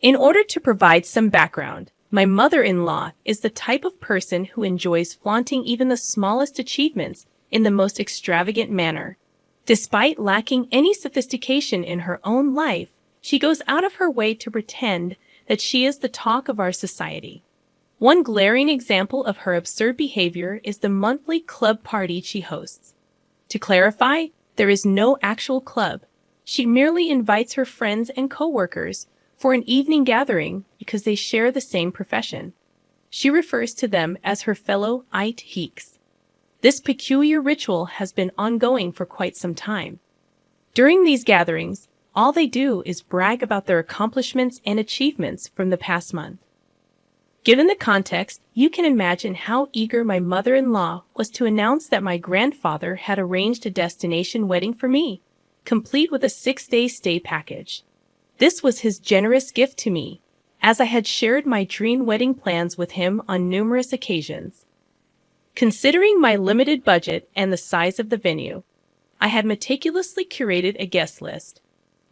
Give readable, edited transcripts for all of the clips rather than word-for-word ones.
In order to provide some background, my mother-in-law is the type of person who enjoys flaunting even the smallest achievements in the most extravagant manner. Despite lacking any sophistication in her own life, she goes out of her way to pretend that she is the talk of our society. One glaring example of her absurd behavior is the monthly club party she hosts. To clarify, there is no actual club. She merely invites her friends and coworkers for an evening gathering because they share the same profession. She refers to them as her fellow IT geeks. This peculiar ritual has been ongoing for quite some time. During these gatherings, all they do is brag about their accomplishments and achievements from the past month. Given the context, you can imagine how eager my mother-in-law was to announce that my grandfather had arranged a destination wedding for me, complete with a 6-day stay package. This was his generous gift to me, as I had shared my dream wedding plans with him on numerous occasions. Considering my limited budget and the size of the venue, I had meticulously curated a guest list.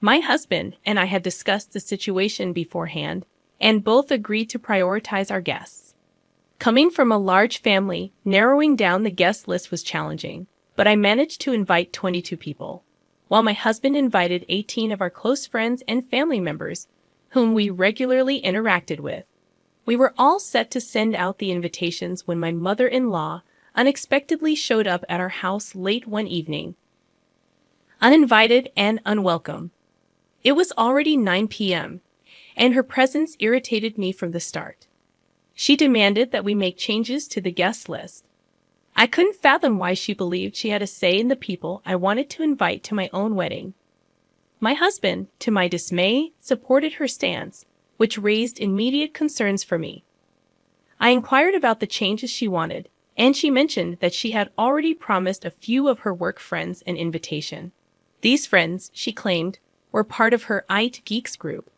My husband and I had discussed the situation beforehand, and both agreed to prioritize our guests. Coming from a large family, narrowing down the guest list was challenging, but I managed to invite 22 people, while my husband invited 18 of our close friends and family members, whom we regularly interacted with. We were all set to send out the invitations when my mother-in-law unexpectedly showed up at our house late one evening, uninvited and unwelcome. It was already 9 p.m., and her presence irritated me from the start. She demanded that we make changes to the guest list. I couldn't fathom why she believed she had a say in the people I wanted to invite to my own wedding. My husband, to my dismay, supported her stance, which raised immediate concerns for me. I inquired about the changes she wanted, and she mentioned that she had already promised a few of her work friends an invitation. These friends, she claimed, were part of her IT Geeks group.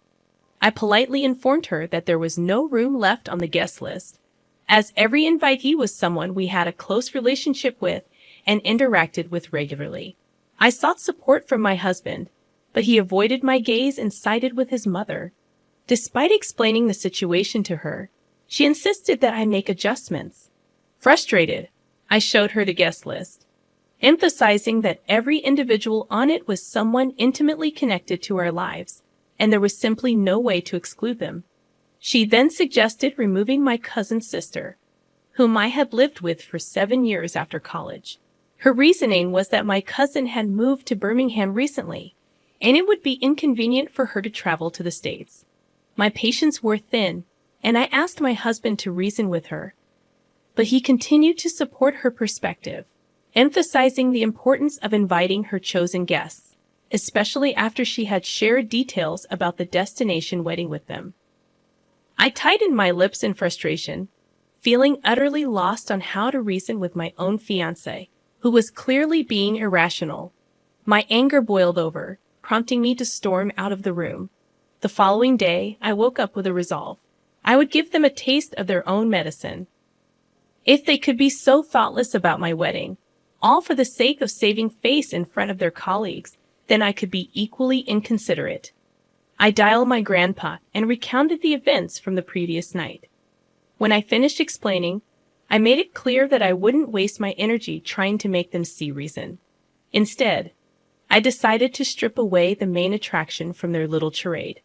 I politely informed her that there was no room left on the guest list, as every invitee was someone we had a close relationship with and interacted with regularly. I sought support from my husband, but he avoided my gaze and sided with his mother. Despite explaining the situation to her, she insisted that I make adjustments. Frustrated, I showed her the guest list, emphasizing that every individual on it was someone intimately connected to our lives, and there was simply no way to exclude them. She then suggested removing my cousin's sister, whom I had lived with for 7 years after college. Her reasoning was that my cousin had moved to Birmingham recently, and it would be inconvenient for her to travel to the States. My patience wore thin, and I asked my husband to reason with her, but he continued to support her perspective, emphasizing the importance of inviting her chosen guests, especially after she had shared details about the destination wedding with them. I tightened my lips in frustration, feeling utterly lost on how to reason with my own fiancé, who was clearly being irrational. My anger boiled over, prompting me to storm out of the room. The following day, I woke up with a resolve. I would give them a taste of their own medicine. If they could be so thoughtless about my wedding, all for the sake of saving face in front of their colleagues, then I could be equally inconsiderate. I dialed my grandpa and recounted the events from the previous night. When I finished explaining, I made it clear that I wouldn't waste my energy trying to make them see reason. Instead, I decided to strip away the main attraction from their little charade.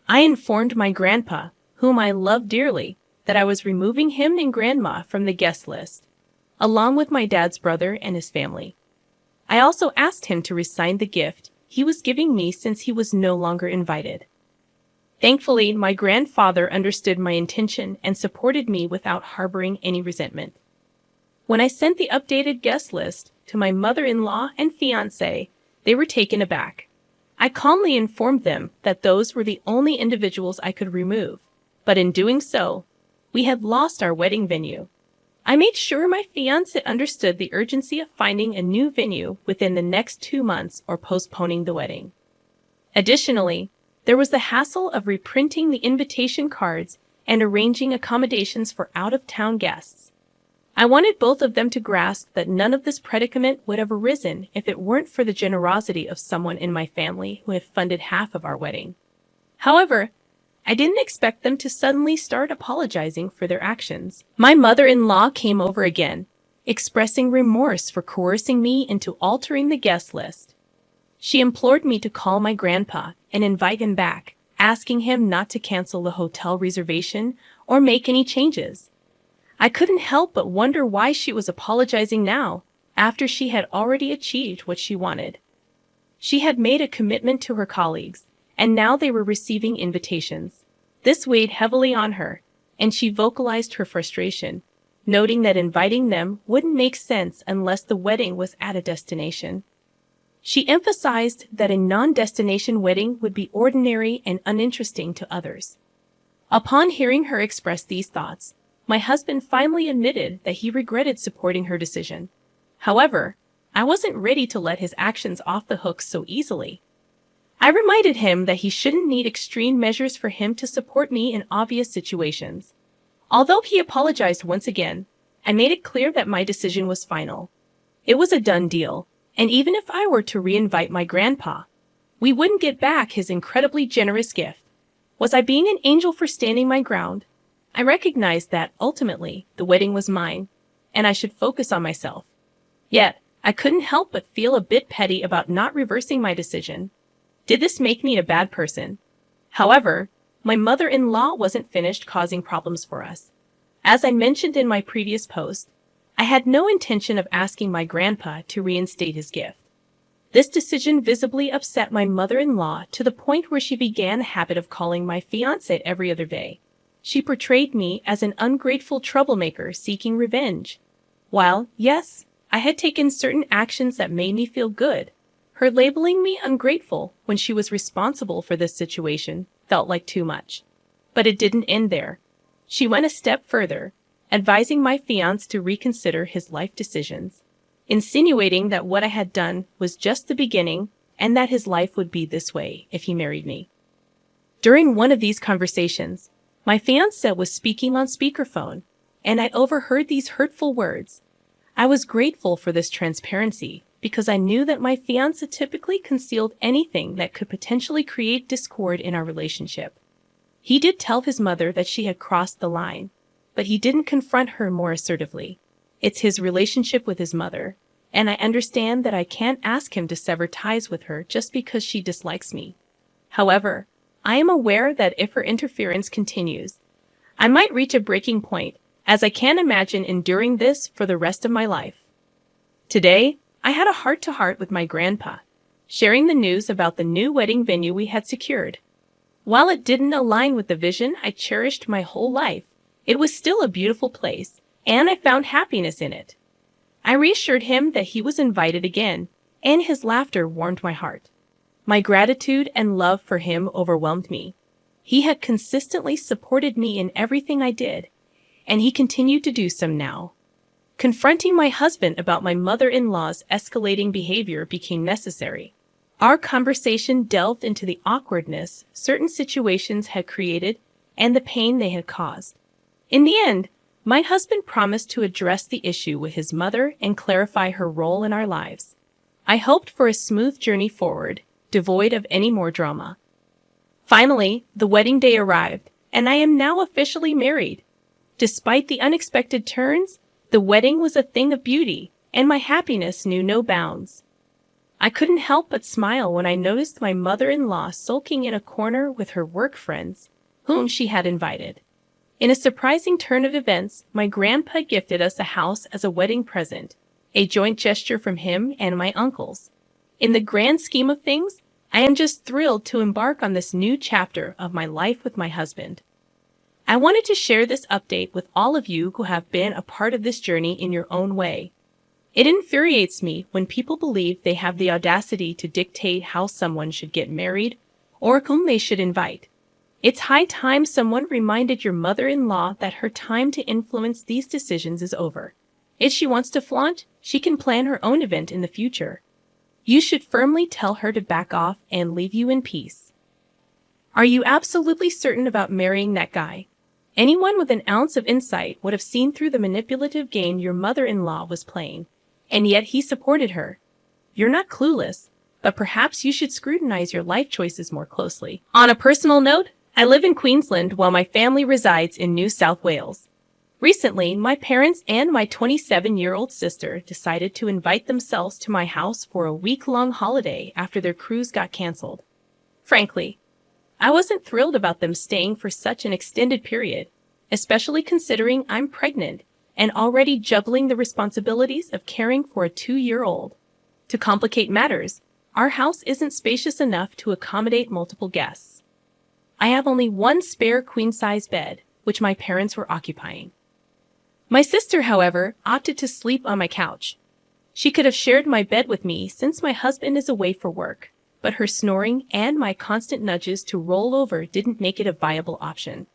I informed my grandpa, whom I loved dearly, that I was removing him and grandma from the guest list, along with my dad's brother and his family. I also asked him to resign the gift he was giving me since he was no longer invited. Thankfully, my grandfather understood my intention and supported me without harboring any resentment. When I sent the updated guest list to my mother-in-law and fiancé, they were taken aback. I calmly informed them that those were the only individuals I could remove, but in doing so, we had lost our wedding venue. I made sure my fiancé understood the urgency of finding a new venue within the next 2 months or postponing the wedding. Additionally, there was the hassle of reprinting the invitation cards and arranging accommodations for out-of-town guests. I wanted both of them to grasp that none of this predicament would have arisen if it weren't for the generosity of someone in my family who had funded half of our wedding. However, I didn't expect them to suddenly start apologizing for their actions. My mother-in-law came over again, expressing remorse for coercing me into altering the guest list. She implored me to call my grandpa and invite him back, asking him not to cancel the hotel reservation or make any changes. I couldn't help but wonder why she was apologizing now, after she had already achieved what she wanted. She had made a commitment to her colleagues, and now they were receiving invitations. This weighed heavily on her, and she vocalized her frustration, noting that inviting them wouldn't make sense unless the wedding was at a destination. She emphasized that a non-destination wedding would be ordinary and uninteresting to others. Upon hearing her express these thoughts, my husband finally admitted that he regretted supporting her decision. However, I wasn't ready to let his actions off the hook so easily. I reminded him that he shouldn't need extreme measures for him to support me in obvious situations. Although he apologized once again, I made it clear that my decision was final. It was a done deal, and even if I were to reinvite my grandpa, we wouldn't get back his incredibly generous gift. Was I being an angel for standing my ground? I recognized that, ultimately, the wedding was mine, and I should focus on myself. Yet, I couldn't help but feel a bit petty about not reversing my decision. Did this make me a bad person? However, my mother-in-law wasn't finished causing problems for us. As I mentioned in my previous post, I had no intention of asking my grandpa to reinstate his gift. This decision visibly upset my mother-in-law to the point where she began the habit of calling my fiancé every other day. She portrayed me as an ungrateful troublemaker seeking revenge. While, yes, I had taken certain actions that made me feel good, her labeling me ungrateful when she was responsible for this situation felt like too much. But it didn't end there. She went a step further, advising my fiancé to reconsider his life decisions, insinuating that what I had done was just the beginning and that his life would be this way if he married me. During one of these conversations, my fiancé was speaking on speakerphone, and I overheard these hurtful words. I was grateful for this transparency because I knew that my fiancé typically concealed anything that could potentially create discord in our relationship. He did tell his mother that she had crossed the line, but he didn't confront her more assertively. It's his relationship with his mother, and I understand that I can't ask him to sever ties with her just because she dislikes me. However, I am aware that if her interference continues, I might reach a breaking point, as I can't imagine enduring this for the rest of my life. Today, I had a heart-to-heart with my grandpa, sharing the news about the new wedding venue we had secured. While it didn't align with the vision I cherished my whole life, it was still a beautiful place, and I found happiness in it. I reassured him that he was invited again, and his laughter warmed my heart. My gratitude and love for him overwhelmed me. He had consistently supported me in everything I did, and he continued to do so now. Confronting my husband about my mother-in-law's escalating behavior became necessary. Our conversation delved into the awkwardness certain situations had created and the pain they had caused. In the end, my husband promised to address the issue with his mother and clarify her role in our lives. I hoped for a smooth journey forward, devoid of any more drama. Finally, the wedding day arrived, and I am now officially married. Despite the unexpected turns, the wedding was a thing of beauty, and my happiness knew no bounds. I couldn't help but smile when I noticed my mother-in-law sulking in a corner with her work friends, whom she had invited. In a surprising turn of events, my grandpa gifted us a house as a wedding present, a joint gesture from him and my uncles. In the grand scheme of things, I am just thrilled to embark on this new chapter of my life with my husband. I wanted to share this update with all of you who have been a part of this journey in your own way. It infuriates me when people believe they have the audacity to dictate how someone should get married or whom they should invite. It's high time someone reminded your mother-in-law that her time to influence these decisions is over. If she wants to flaunt, she can plan her own event in the future. You should firmly tell her to back off and leave you in peace. Are you absolutely certain about marrying that guy? Anyone with an ounce of insight would have seen through the manipulative game your mother-in-law was playing, and yet he supported her. You're not clueless, but perhaps you should scrutinize your life choices more closely. On a personal note, I live in Queensland while my family resides in New South Wales. Recently, my parents and my 27-year-old sister decided to invite themselves to my house for a week-long holiday after their cruise got canceled. Frankly, I wasn't thrilled about them staying for such an extended period, especially considering I'm pregnant and already juggling the responsibilities of caring for a 2-year-old. To complicate matters, our house isn't spacious enough to accommodate multiple guests. I have only one spare queen-size bed, which my parents were occupying. My sister, however, opted to sleep on my couch. She could have shared my bed with me since my husband is away for work, but her snoring and my constant nudges to roll over didn't make it a viable option.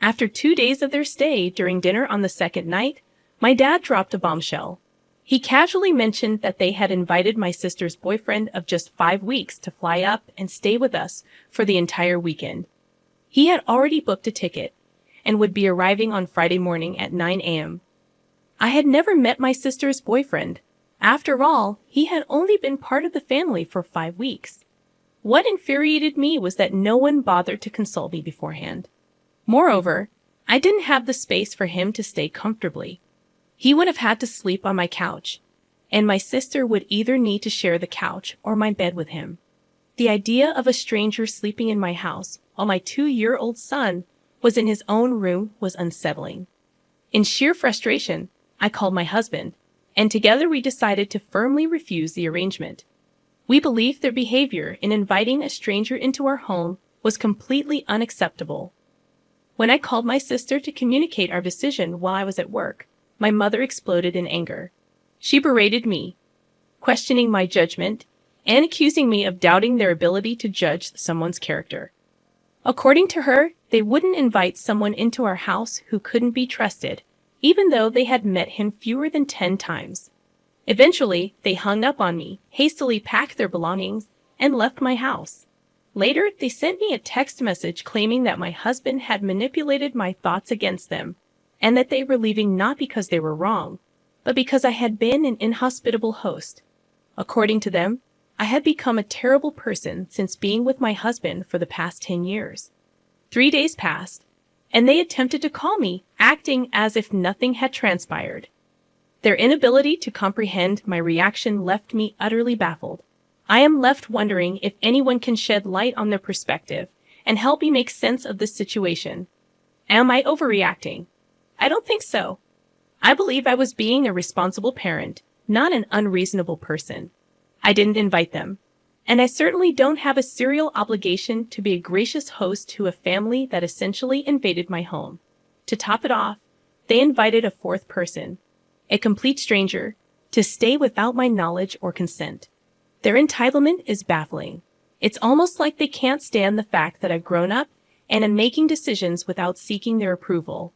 After 2 days of their stay, during dinner on the second night, my dad dropped a bombshell. He casually mentioned that they had invited my sister's boyfriend of just 5 weeks to fly up and stay with us for the entire weekend. He had already booked a ticket and would be arriving on Friday morning at 9 a.m. I had never met my sister's boyfriend. After all, he had only been part of the family for 5 weeks. What infuriated me was that no one bothered to consult me beforehand. Moreover, I didn't have the space for him to stay comfortably. He would have had to sleep on my couch, and my sister would either need to share the couch or my bed with him. The idea of a stranger sleeping in my house while my 2-year-old son was in his own room was unsettling. In sheer frustration, I called my husband, and together we decided to firmly refuse the arrangement. We believed their behavior in inviting a stranger into our home was completely unacceptable. When I called my sister to communicate our decision while I was at work, my mother exploded in anger. She berated me, questioning my judgment and accusing me of doubting their ability to judge someone's character. According to her, they wouldn't invite someone into our house who couldn't be trusted, even though they had met him fewer than 10 times. Eventually, they hung up on me, hastily packed their belongings, and left my house. Later, they sent me a text message claiming that my husband had manipulated my thoughts against them, and that they were leaving not because they were wrong, but because I had been an inhospitable host. According to them, I had become a terrible person since being with my husband for the past 10 years. 3 days passed, and they attempted to call me, acting as if nothing had transpired. Their inability to comprehend my reaction left me utterly baffled. I am left wondering if anyone can shed light on their perspective and help me make sense of this situation. Am I overreacting? I don't think so. I believe I was being a responsible parent, not an unreasonable person. I didn't invite them, and I certainly don't have a serial obligation to be a gracious host to a family that essentially invaded my home. To top it off, they invited a 4th person, a complete stranger, to stay without my knowledge or consent. Their entitlement is baffling. It's almost like they can't stand the fact that I've grown up and am making decisions without seeking their approval.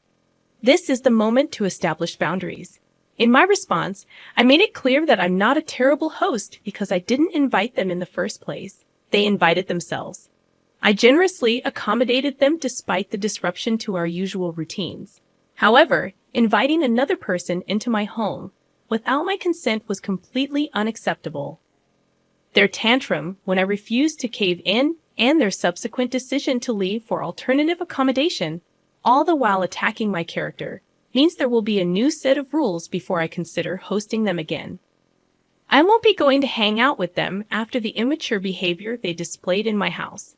This is the moment to establish boundaries. In my response, I made it clear that I'm not a terrible host because I didn't invite them in the first place. They invited themselves. I generously accommodated them despite the disruption to our usual routines. However, inviting another person into my home without my consent was completely unacceptable. Their tantrum when I refused to cave in and their subsequent decision to leave for alternative accommodation, all the while attacking my character, means there will be a new set of rules before I consider hosting them again. I won't be going to hang out with them after the immature behavior they displayed in my house.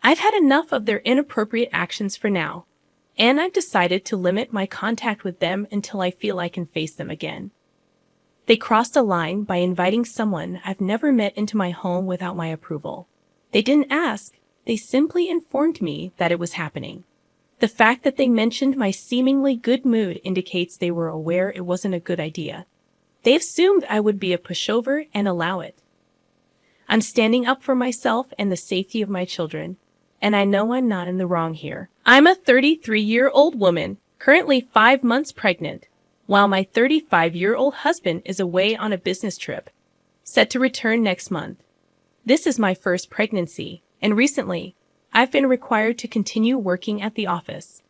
I've had enough of their inappropriate actions for now, and I've decided to limit my contact with them until I feel I can face them again. They crossed a line by inviting someone I've never met into my home without my approval. They didn't ask, they simply informed me that it was happening. The fact that they mentioned my seemingly good mood indicates they were aware it wasn't a good idea. They assumed I would be a pushover and allow it. I'm standing up for myself and the safety of my children, and I know I'm not in the wrong here. I'm a 33-year-old woman, currently 5 months pregnant, while my 35-year-old husband is away on a business trip, set to return next month. This is my first pregnancy, and recently, I've been required to continue working at the office.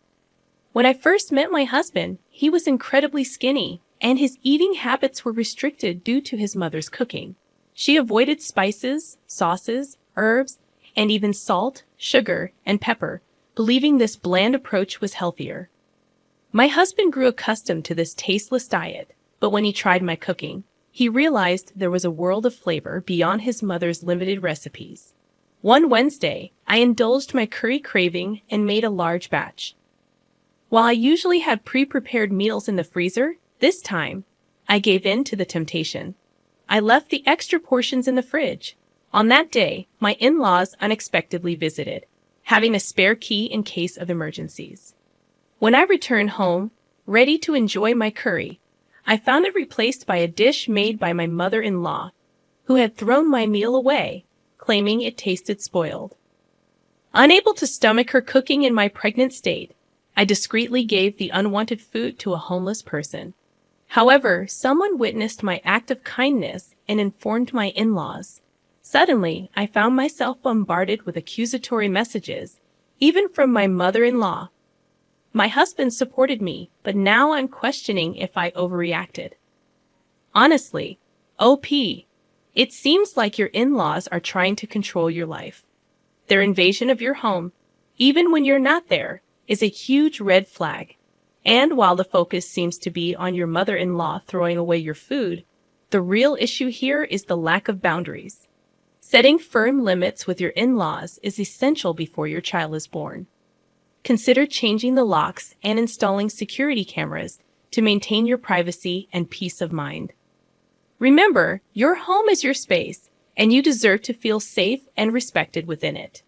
When I first met my husband, he was incredibly skinny, and his eating habits were restricted due to his mother's cooking. She avoided spices, sauces, herbs, and even salt, sugar, and pepper, believing this bland approach was healthier. My husband grew accustomed to this tasteless diet, but when he tried my cooking, he realized there was a world of flavor beyond his mother's limited recipes. One Wednesday, I indulged my curry craving and made a large batch. While I usually had pre-prepared meals in the freezer, this time, I gave in to the temptation. I left the extra portions in the fridge. On that day, my in-laws unexpectedly visited, having a spare key in case of emergencies. When I returned home, ready to enjoy my curry, I found it replaced by a dish made by my mother-in-law, who had thrown my meal away, claiming it tasted spoiled. Unable to stomach her cooking in my pregnant state, I discreetly gave the unwanted food to a homeless person. However, someone witnessed my act of kindness and informed my in-laws. Suddenly, I found myself bombarded with accusatory messages, even from my mother-in-law. My husband supported me, but now I'm questioning if I overreacted. Honestly, OP, it seems like your in-laws are trying to control your life. Their invasion of your home, even when you're not there, is a huge red flag. And while the focus seems to be on your mother-in-law throwing away your food, the real issue here is the lack of boundaries. Setting firm limits with your in-laws is essential before your child is born. Consider changing the locks and installing security cameras to maintain your privacy and peace of mind. Remember, your home is your space, and you deserve to feel safe and respected within it.